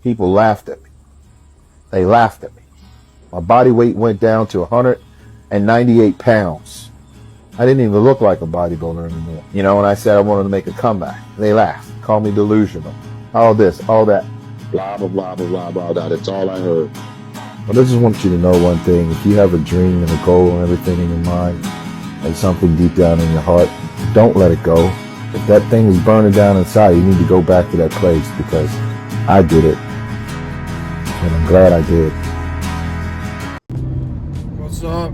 people laughed at me. They laughed at me. My body weight went down to 198 pounds. I didn't even look like a bodybuilder anymore. You know, when I said I wanted to make a comeback, they laughed, called me delusional. All this, all that. Blah, blah, blah, blah, blah, blah, blah. That's all I heard. But I just want you to know one thing. If you have a dream and a goal and everything in your mind and something deep down in your heart, don't let it go. If that thing is burning down inside, you need to go back to that place, because I did it. And I'm glad I did. What's up?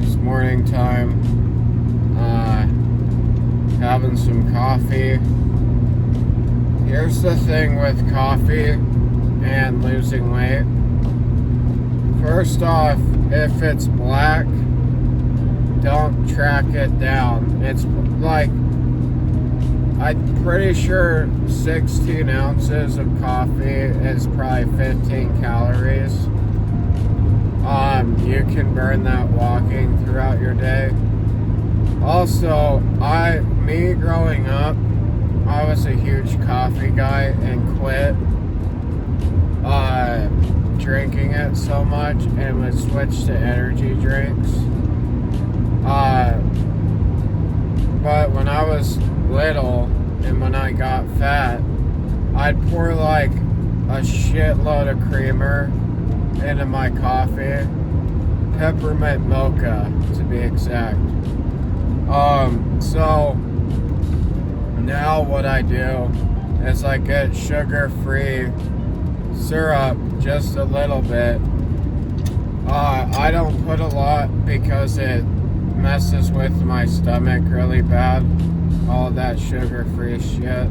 It's morning time. Having some coffee. Here's the thing with coffee and losing weight. First off, if it's black, don't track it down. It's like, I'm pretty sure 16 ounces of coffee is probably 15 calories. You can burn that walking throughout your day. Also, me growing up, I was a huge coffee guy and quit drinking it so much and would switch to energy drinks. But when I was little and when I got fat, I'd pour like a shitload of creamer into my coffee. Peppermint mocha, to be exact. So now what I do is I get sugar-free syrup, just a little bit. I don't put a lot because it messes with my stomach really bad, all that sugar-free shit.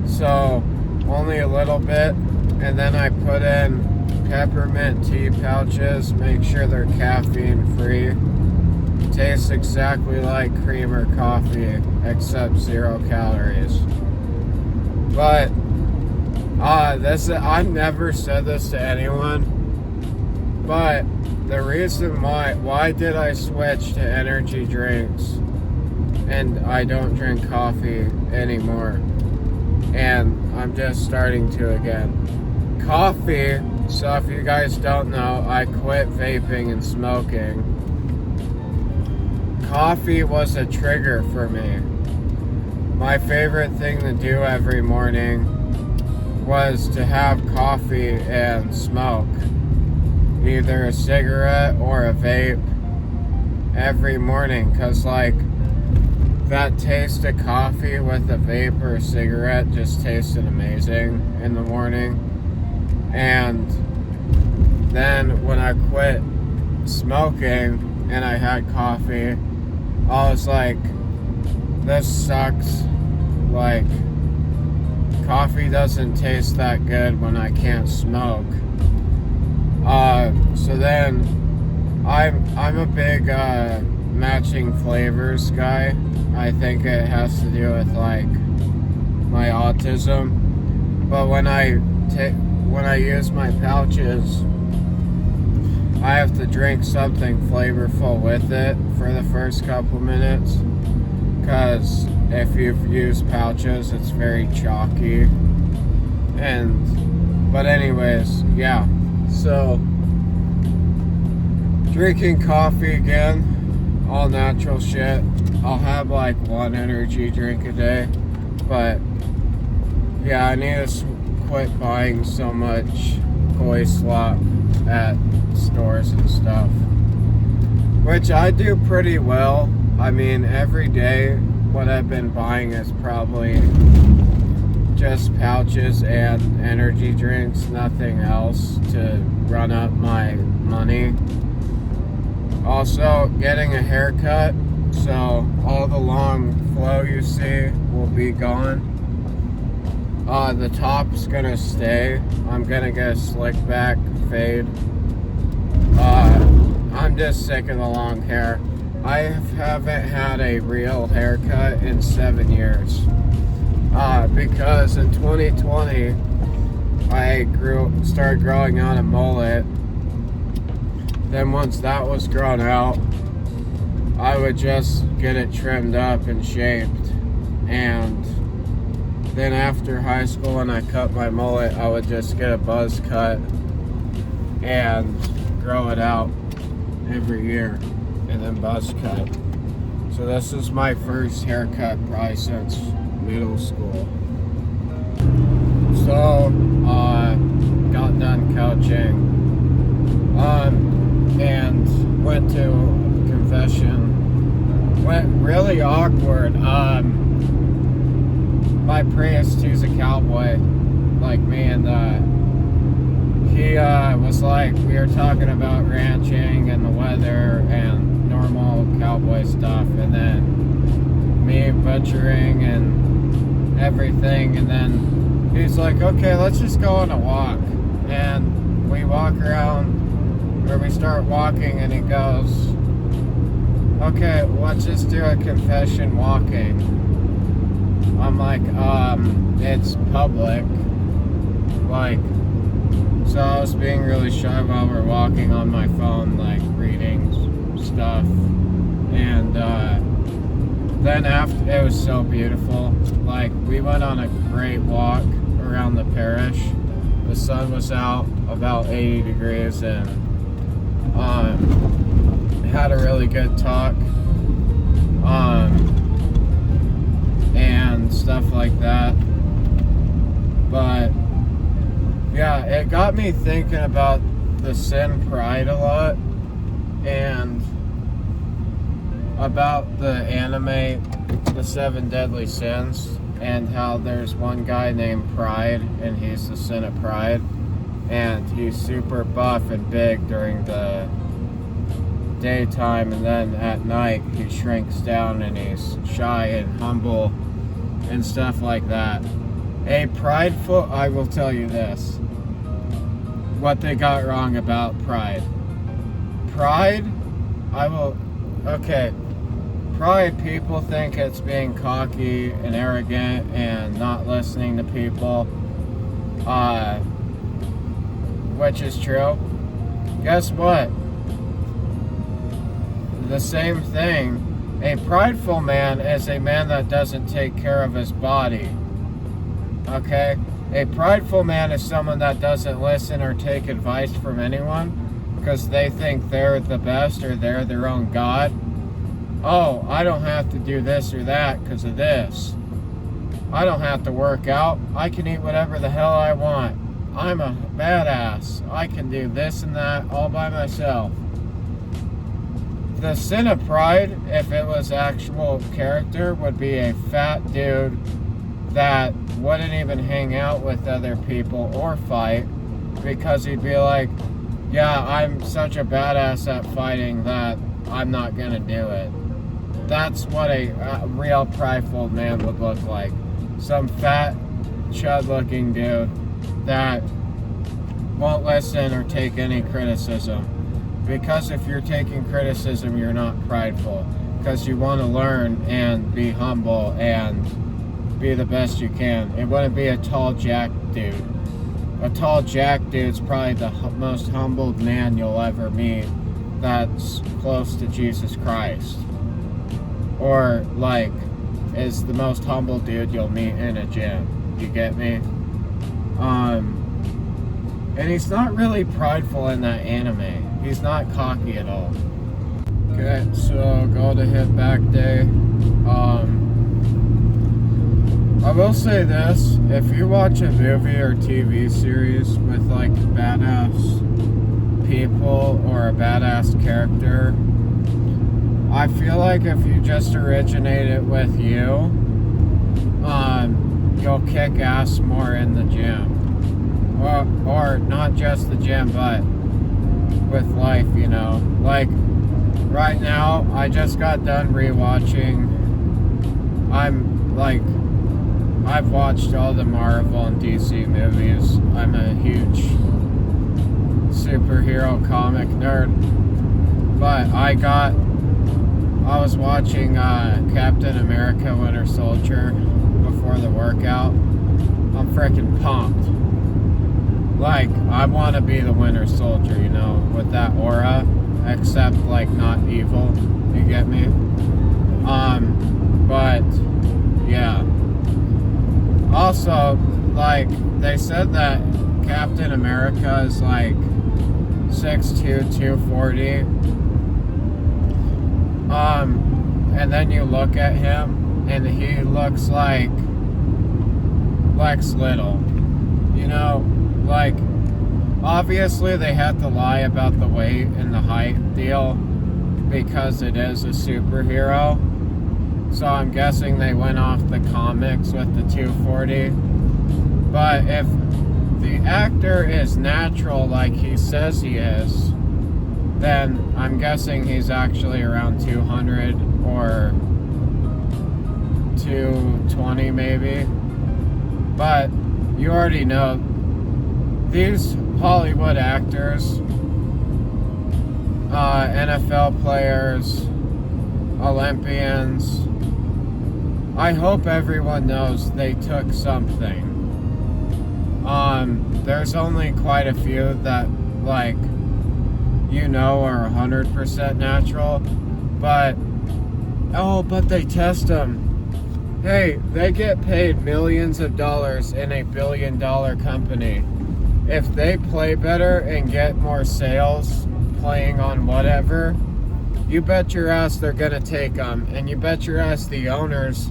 So only a little bit, and then I put in peppermint tea pouches, make sure they're caffeine free. Tastes exactly like creamer coffee, except 0 calories. But I've never said this to anyone, but the reason why did I switch to energy drinks and I don't drink coffee anymore, and I'm just starting to again. Coffee, so if you guys don't know, I quit vaping and smoking. Coffee was a trigger for me. My favorite thing to do every morning was to have coffee and smoke either a cigarette or a vape every morning, because like that taste of coffee with a vape or a cigarette just tasted amazing in the morning. And then when I quit smoking and I had coffee, I was like, this sucks. Like, coffee doesn't taste that good when I can't smoke. So then I'm a big matching flavors guy. I think it has to do with like my autism. But when I use my pouches, I have to drink something flavorful with it for the first couple minutes, because if you've used pouches, it's very chalky. But anyways, yeah. So drinking coffee again, all natural shit. I'll have like one energy drink a day, but yeah, I need to quit buying so much koi slop at stores and stuff, which I do pretty well. I mean, every day what I've been buying is probably just pouches and energy drinks, nothing else to run up my money. Also, getting a haircut, so all the long flow you see will be gone. The top's gonna stay. I'm gonna get a slick back fade. I'm just sick of the long hair. I haven't had a real haircut in 7 years. Because in 2020, I started growing out a mullet. Then once that was grown out, I would just get it trimmed up and shaped. And Then after high school, when I cut my mullet, I would just get a buzz cut and grow it out every year and then buzz cut. So this is my first haircut probably since middle school. So got done coaching and went to confession. Went really awkward. My priest, he's a cowboy like me, and he was like, we were talking about ranching and the weather and normal cowboy stuff, and then me butchering and everything, and then he's like, okay, let's just go on a walk. And we walk around, or we start walking, and he goes, okay, let's just do a confession walking. I'm like, it's public. Like, so I was being really shy while we're walking on my phone, like reading stuff. And then after, it was so beautiful. Like, we went on a great walk around the parish. The sun was out, about 80 degrees, and had a really good talk. And stuff like that. But yeah, it got me thinking about the sin pride a lot, and about the anime The Seven Deadly Sins, and how there's one guy named Pride, and he's the sin of pride, and he's super buff and big during the daytime, and then at night he shrinks down and he's shy and humble and stuff like that. A prideful, I will tell you this, what they got wrong about pride. Pride, pride, people think it's being cocky and arrogant and not listening to people, which is true. Guess what? The same thing. A prideful man is a man that doesn't take care of his body. Okay? A prideful man is someone that doesn't listen or take advice from anyone because they think they're the best or they're their own God. Oh, I don't have to do this or that because of this. I don't have to work out. I can eat whatever the hell I want. I'm a badass. I can do this and that all by myself. The sin of pride, if it was actual character, would be a fat dude that wouldn't even hang out with other people or fight because he'd be like, yeah, I'm such a badass at fighting that I'm not gonna do it. That's what a real prideful man would look like. Some fat, chud-looking dude that won't listen or take any criticism. Because if you're taking criticism, you're not prideful. Because you want to learn and be humble and be the best you can. It wouldn't be a tall jack dude. A tall jack dude's probably the most humbled man you'll ever meet that's close to Jesus Christ. Or, like, is the most humble dude you'll meet in a gym. You get me? And he's not really prideful in that anime. He's not cocky at all. Okay, so go to hit back day. I will say this, if you watch a movie or TV series with like badass people or a badass character, I feel like if you just originate it with you, you'll kick ass more in the gym. Or not just the gym, but with life, you know. Like, right now, I just got done rewatching. I've watched all the Marvel and DC movies. I'm a huge superhero comic nerd. But I was watching Captain America Winter Soldier before the workout. I'm freaking pumped. Like, I want to be the Winter Soldier, you know, with that aura, except, like, not evil, you get me? But, yeah. Also, like, they said that Captain America is like 6'2", 240. And then you look at him, and he looks like Lex Little. You know, like, obviously they had to lie about the weight and the height deal because it is a superhero. So I'm guessing they went off the comics with the 240. But if the actor is natural like he says he is, then I'm guessing he's actually around 200 or 220 maybe. But you already know, these Hollywood actors, NFL players, Olympians, I hope everyone knows they took something. There's only quite a few that, like, you know, are 100% natural, but they test them. Hey, they get paid millions of dollars in a billion-dollar company. If they play better and get more sales playing on whatever, you bet your ass they're gonna take them, and you bet your ass the owners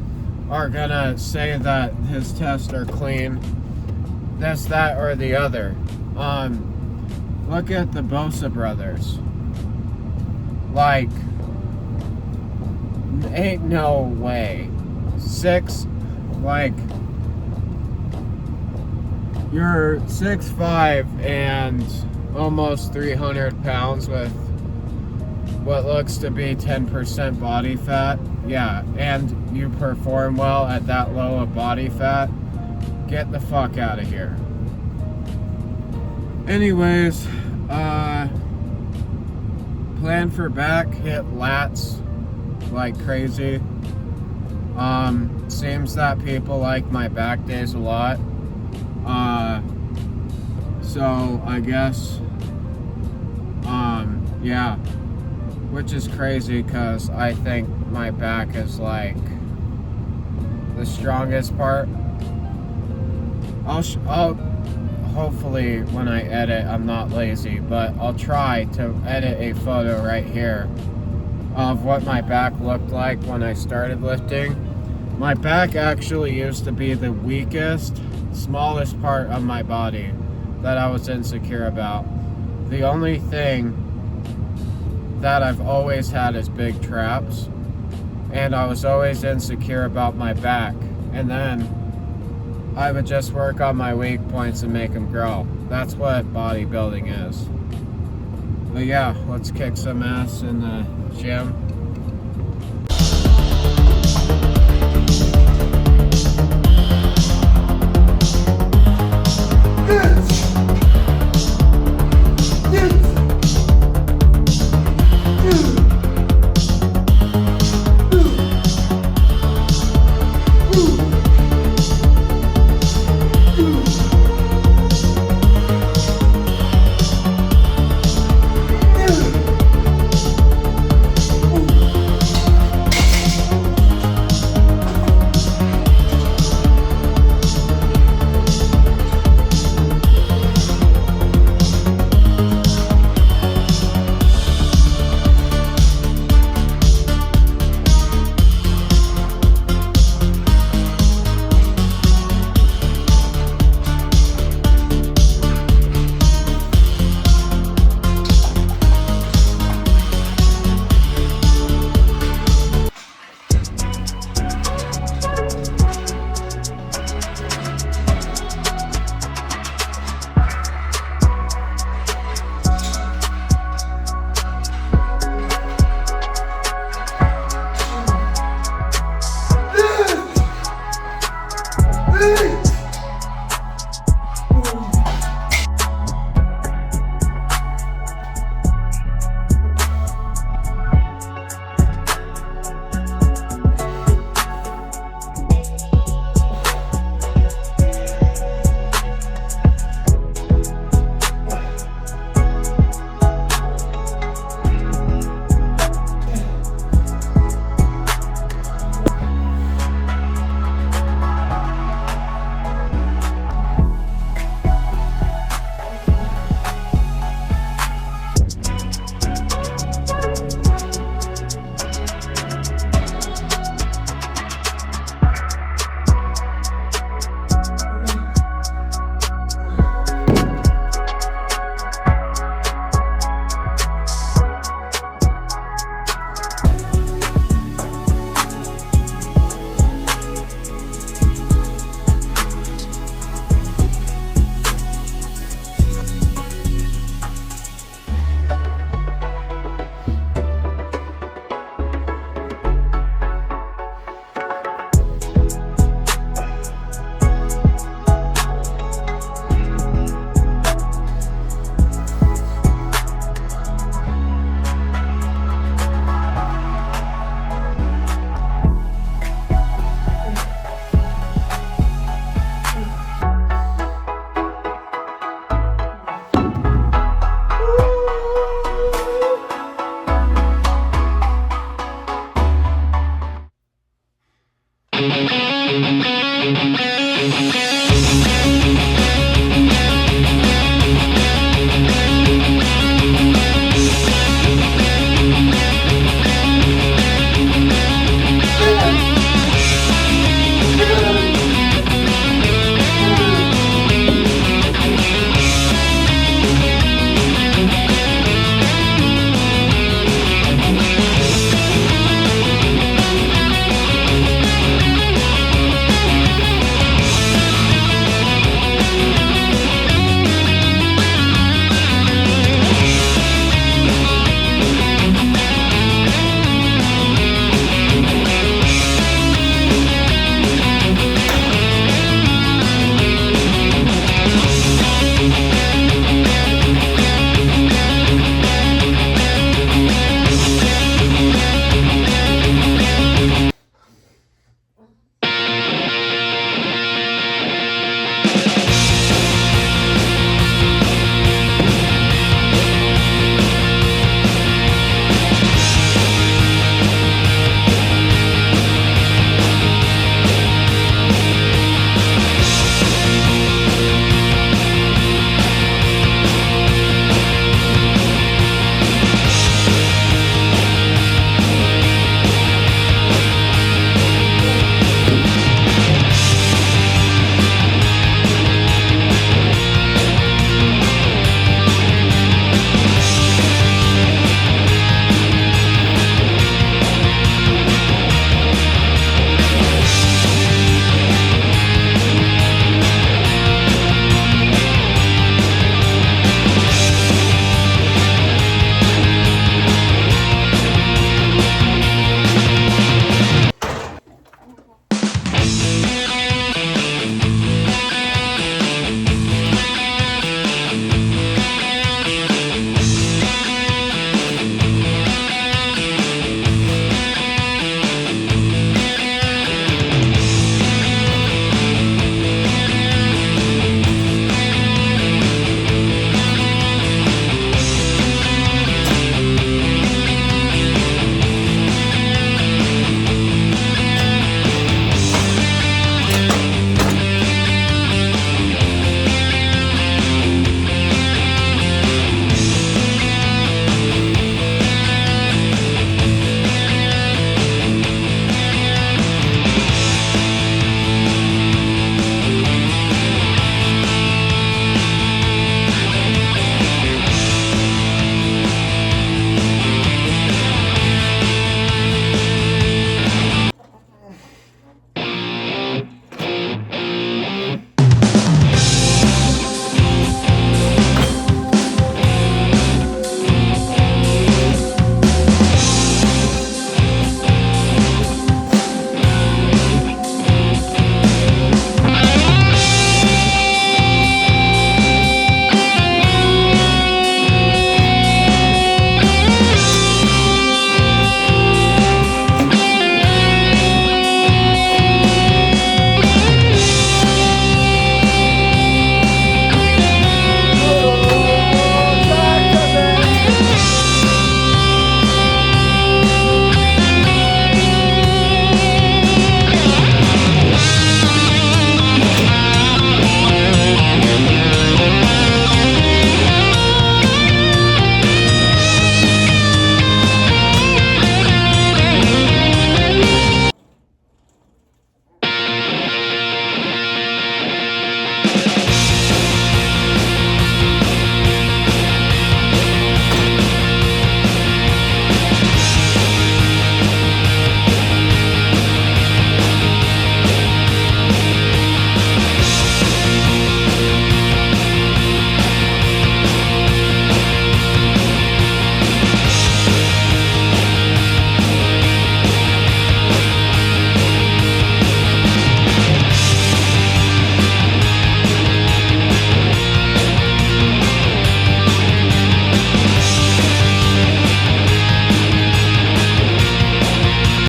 are gonna say that his tests are clean, this, that, or the other. Look at the Bosa brothers. Like, ain't no way. You're 6'5" and almost 300 pounds with what looks to be 10% body fat. Yeah, and you perform well at that low of body fat. Get the fuck out of here. Anyways, plan for back, hit lats like crazy. Seems that people like my back days a lot. So I guess, yeah, which is crazy because I think my back is like the strongest part. I'll hopefully when I edit, I'm not lazy, but I'll try to edit a photo right here of what my back looked like when I started lifting. My back actually used to be the weakest, smallest part of my body that I was insecure about. The only thing that I've always had is big traps, and I was always insecure about my back, and then I would just work on my weak points and make them grow. That's what bodybuilding is. But yeah, let's kick some ass in the gym.